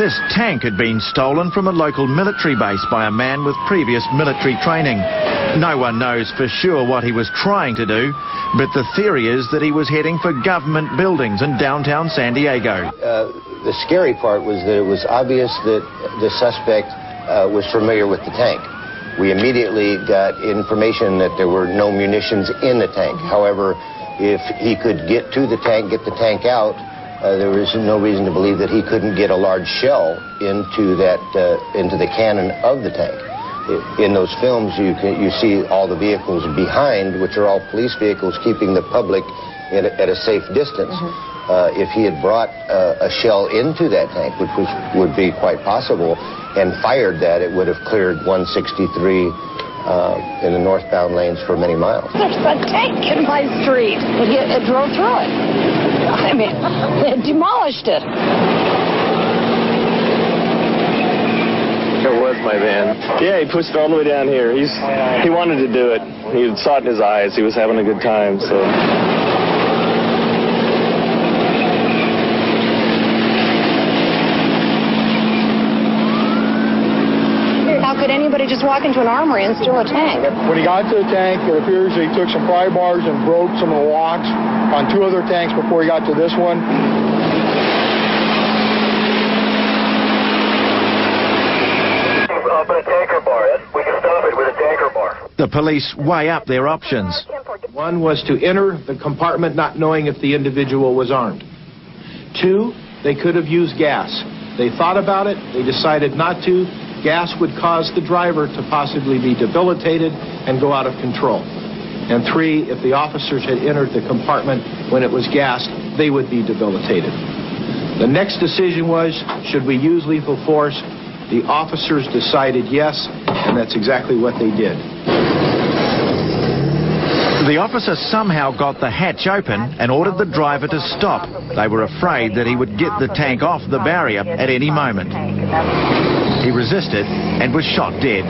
This tank had been stolen from a local military base by a man with previous military training. No one knows for sure what he was trying to do, but the theory is that he was heading for government buildings in downtown San Diego. The scary part was that it was obvious that the suspect was familiar with the tank. We immediately got information that there were no munitions in the tank. However, if he could get to the tank, get the tank out, there was no reason to believe that he couldn't get a large shell into the cannon of the tank. In those films, you see all the vehicles behind, which are all police vehicles, keeping the public at a safe distance. If he had brought a shell into that tank, which would be quite possible, and fired that, it would have cleared 163 in the northbound lanes for many miles. There's a tank in my street. It drove through it. I mean, it demolished it. It was my van. Yeah, he pushed it all the way down here. He wanted to do it. He saw it in his eyes. He was having a good time, so... How could anybody just walk into an armory and steal a tank? When he got to the tank, it appears he took some pry bars and broke some of the locks on 2 other tanks before he got to this one. Up in a tanker bar. We can stop it with a tanker bar. The police weigh up their options. One was to enter the compartment not knowing if the individual was armed. 2, they could have used gas. They thought about it. They decided not to. Gas would cause the driver to possibly be debilitated and go out of control. And 3, if the officers had entered the compartment when it was gassed, they would be debilitated. The next decision was, should we use lethal force? The officers decided yes, and that's exactly what they did. The officer somehow got the hatch open and ordered the driver to stop. They were afraid that he would get the tank off the barrier at any moment. He resisted and was shot dead.